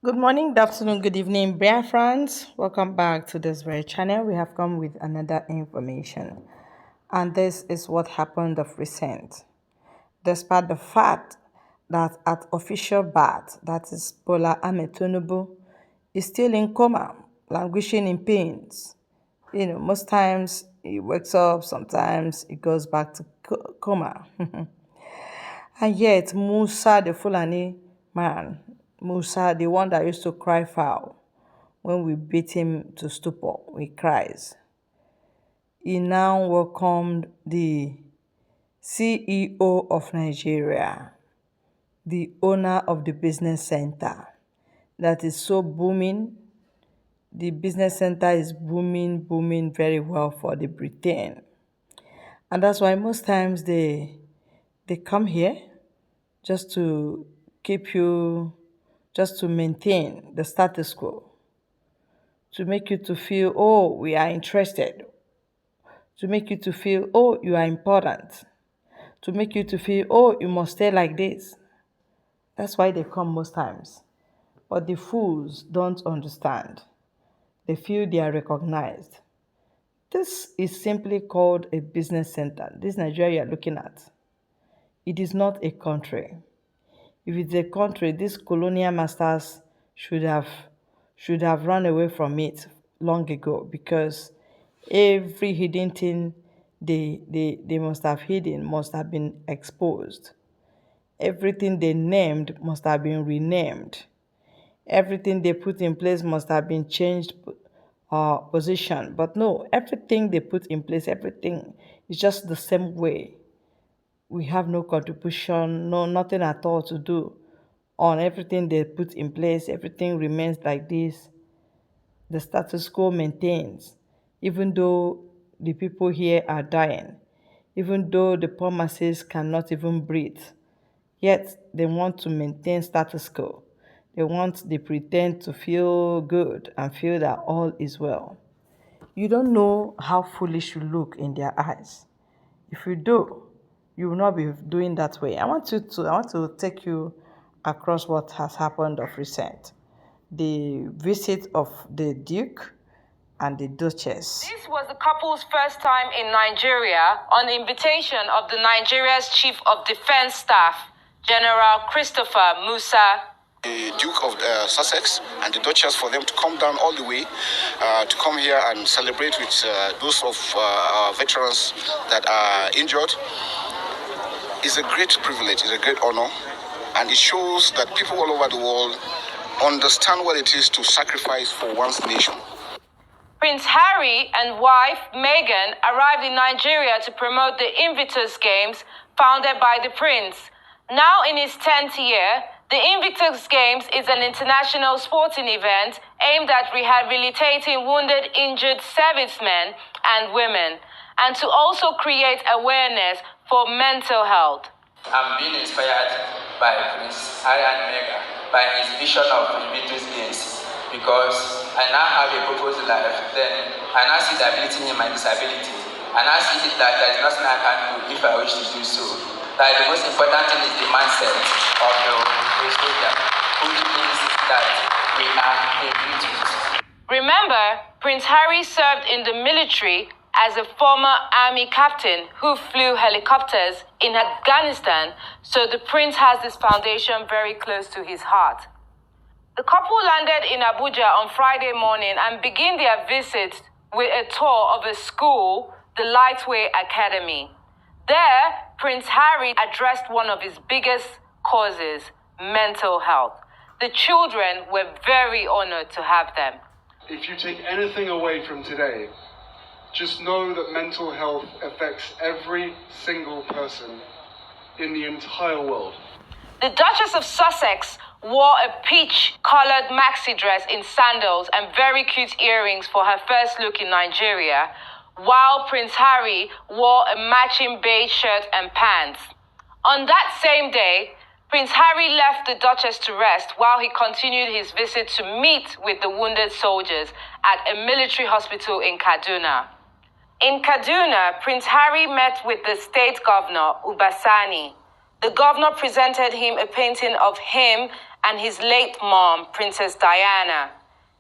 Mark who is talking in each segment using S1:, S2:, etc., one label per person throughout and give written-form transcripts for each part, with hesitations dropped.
S1: Good morning, good afternoon, good evening, dear friends. Welcome back to this very channel. We have come with another information, and this is what happened of recent. Despite the fact that at official birth, that is Bola Ahmed Tinubu, is still in coma, languishing in pains. Most times he wakes up, sometimes he goes back to coma. And yet, Musa, the Fulani man, Musa, the one that used to cry foul, when we beat him to stupor, he cries. He now welcomed the CEO of Nigeria, the owner of the business center that is so booming. The business center is booming, booming very well for the Britain. And that's why most times they come here just to keep you, just to maintain the status quo, to make you to feel, oh, we are interested, to make you to feel, oh, you are important, to make you to feel, oh, you must stay like this. That's why they come most times. But the fools don't understand. They feel they are recognized. This is simply called a business center. This Nigeria you're looking at, it is not a country. If it's a country, these colonial masters should have should have run away from it long ago, because every hidden thing they must have hidden must have been exposed. Everything they named must have been renamed. Everything they put in place must have been changed position. But no, everything they put in place, everything is just the same way. We have no contribution, no nothing at all to do on everything they put in place. Everything remains like this. The status quo maintains, even though the people here are dying, even though the poor masses cannot even breathe. Yet they want to maintain status quo. They want, they pretend to feel good and feel that all is well. You don't know how foolish you look in their eyes. If you do, you will not be doing that way. I want to take you across what has happened of recent. The visit of the Duke and the Duchess.
S2: This was the couple's first time in Nigeria on invitation of the Nigeria's Chief of Defense Staff, General Christopher Musa.
S3: The Duke of Sussex and the Duchess, for them to come down all the way to come here and celebrate with those of our veterans that are injured is a great privilege, is a great honor, and it shows that people all over the world understand what it is to sacrifice for one's nation.
S2: Prince Harry and wife Meghan arrived in Nigeria to promote the Invictus Games founded by the Prince. Now in his 10th year, the Invictus Games is an international sporting event aimed at rehabilitating wounded, injured servicemen and women, and to also create awareness for mental health.
S4: I'm being inspired by Prince Harry and Meghan, by his vision of Invictus Games, because I now have a purpose in life. Then I now see the ability in my disability, and I see that there is nothing I can do if I wish to do so. That the most important thing is the mindset of the soldier, who means that we are a.
S2: Remember, Prince Harry served in the military as a former army captain who flew helicopters in Afghanistan, so the prince has this foundation very close to his heart. The couple landed in Abuja on Friday morning and began their visit with a tour of a school, the Lightway Academy. There, Prince Harry addressed one of his biggest causes, mental health. The children were very honored to have them.
S5: If you take anything away from today, just know that mental health affects every single person in the entire world.
S2: The Duchess of Sussex wore a peach-colored maxi dress in sandals and very cute earrings for her first look in Nigeria, while Prince Harry wore a matching beige shirt and pants. On that same day, Prince Harry left the Duchess to rest while he continued his visit to meet with the wounded soldiers at a military hospital in Kaduna. In Kaduna, Prince Harry met with the state governor, Ubasani. the governor presented him a painting of him and his late mom, Princess Diana.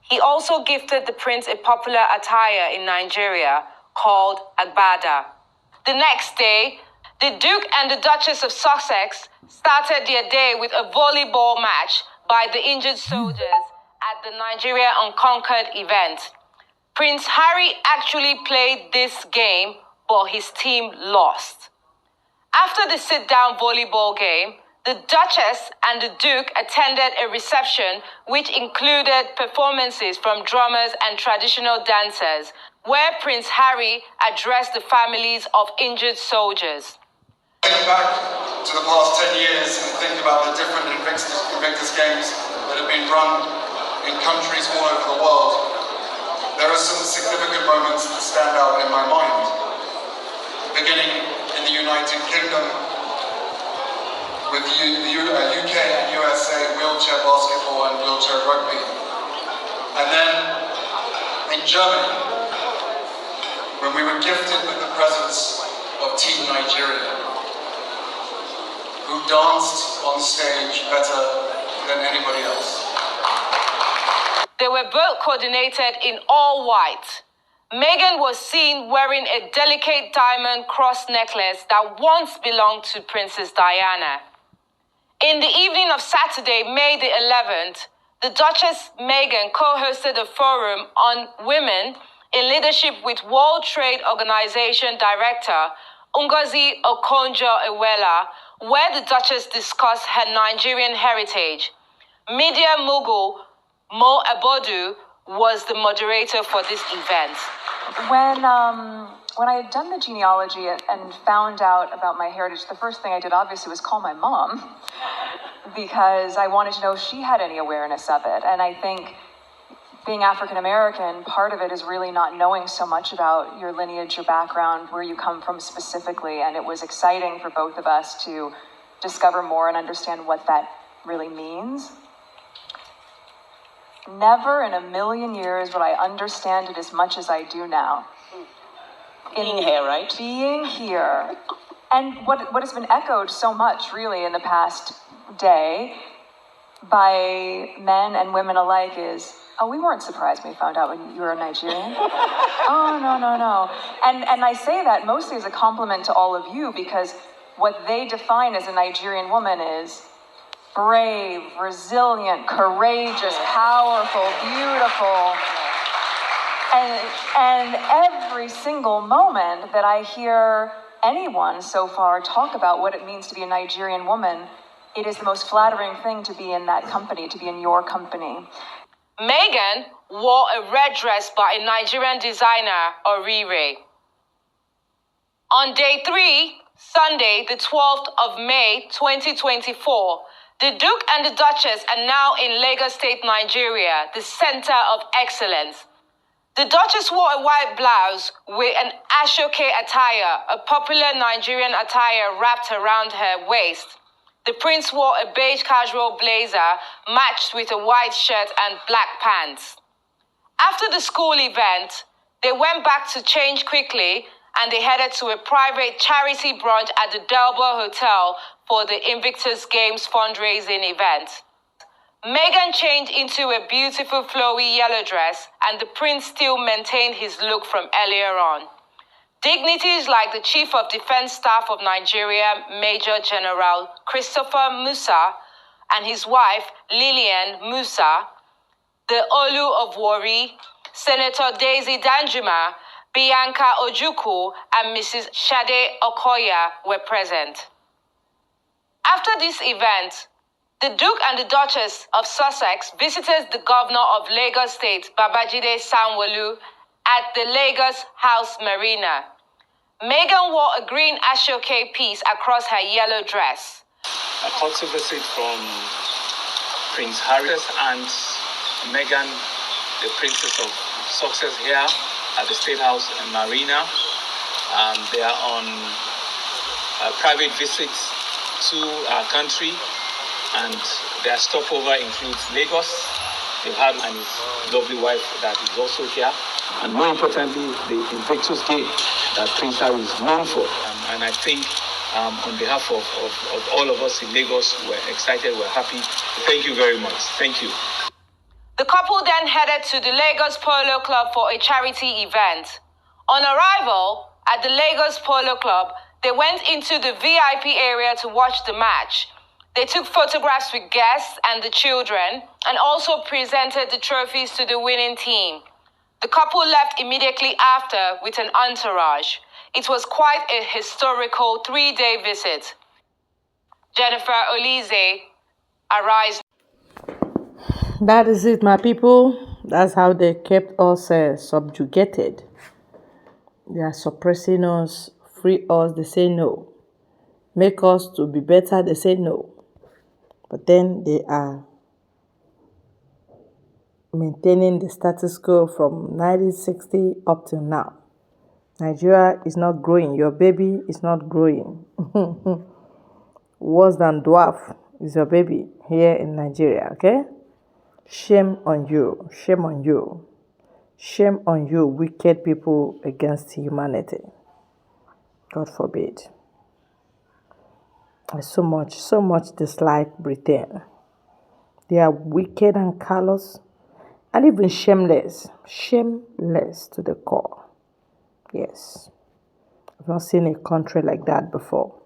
S2: He also gifted the prince a popular attire in Nigeria called agbada. The next day, the Duke and the Duchess of Sussex started their day with a volleyball match by the injured soldiers at the Nigeria Unconquered event. Prince Harry actually played this game, but his team lost. After the sit-down volleyball game, the Duchess and the Duke attended a reception which included performances from drummers and traditional dancers, where Prince Harry addressed the families of injured soldiers.
S5: Think back to the past 10 years and think about the different Invictus Games that have been run in countries all over the world. There are some significant moments that stand out in my mind. Beginning in the United Kingdom with the UK and USA wheelchair basketball and wheelchair rugby. And then in Germany, when we were gifted with the presence of Team Nigeria, who danced on stage better than anybody else.
S2: They were both coordinated in all white. Meghan was seen wearing a delicate diamond cross necklace that once belonged to Princess Diana. In the evening of Saturday, May the 11th, the Duchess Meghan co-hosted a forum on women in leadership with World Trade Organization Director Ngozi Okonjo-Iweala, where the Duchess discussed her Nigerian heritage. Media mogul Mo Abodu was the moderator for this event.
S6: When I had done the genealogy and found out about my heritage, the first thing I did obviously was call my mom because I wanted to know if she had any awareness of it. And I think being African American, part of it is really not knowing so much about your lineage, your background, where you come from specifically. And it was exciting for both of us to discover more and understand what that really means. Never in a million years would I understand it as much as I do now.
S7: Being here, right?
S6: Being here. And what has been echoed so much, really, in the past day by men and women alike is, oh, we weren't surprised when we found out when you were a Nigerian. Oh, no. And I say that mostly as a compliment to all of you because what they define as a Nigerian woman is brave, resilient, courageous, powerful, beautiful. And every single moment that I hear anyone so far talk about what it means to be a Nigerian woman, it is the most flattering thing to be in that company, to be in your company.
S2: Meghan wore a red dress by a Nigerian designer, Orire. On day 3, Sunday, the 12th of May, 2024, the Duke and the Duchess are now in Lagos State, Nigeria, the center of excellence. The Duchess wore a white blouse with an ashoke attire, a popular Nigerian attire wrapped around her waist. The Prince wore a beige casual blazer matched with a white shirt and black pants. After the school event, they went back to change quickly and they headed to a private charity brunch at the Delbo Hotel for the Invictus Games fundraising event. Meghan changed into a beautiful flowy yellow dress and the Prince still maintained his look from earlier on. Dignitaries like the Chief of Defense Staff of Nigeria, Major General Christopher Musa, and his wife, Lillian Musa, the Olu of Warri, Senator Daisy Danjuma, Bianca Ojukwu, and Mrs. Shade Okoya were present. After this event, the Duke and the Duchess of Sussex visited the Governor of Lagos State, Babajide Sanwo-Olu, at the Lagos House Marina. Meghan wore a green ashoke piece across her yellow dress.
S8: A courtesy visit from Prince Harry and Meghan, the Princess of Sussex, here at the State House in Marina. They are on a private visit to our country, and their stopover includes Lagos. They've had his lovely wife that is also here, and more importantly, the Invictus Game that Prince Harry is known for. And I think On behalf of all of us in Lagos, we're excited, we're happy. Thank you very much. Thank you.
S2: The couple then headed to the Lagos Polo Club for a charity event. On arrival at the Lagos Polo Club, they went into the VIP area to watch the match. They took photographs with guests and the children and also presented the trophies to the winning team. The couple left immediately after with an entourage. It was quite a historical 3-day visit. Jennifer Olize, Arise.
S1: That is it, my people. That's how they kept us subjugated. They are suppressing us, free us, they say no. Make us to be better, they say no. But then they are maintaining the status quo from 1960 up till now. Nigeria is not growing. Your baby is not growing. Worse than dwarf is your baby here in Nigeria, okay? Shame on you. Shame on you. Shame on you, wicked people against humanity. God forbid. I so much dislike Britain. They are wicked and callous and even shameless. Shameless to the core. Yes. I've not seen a country like that before.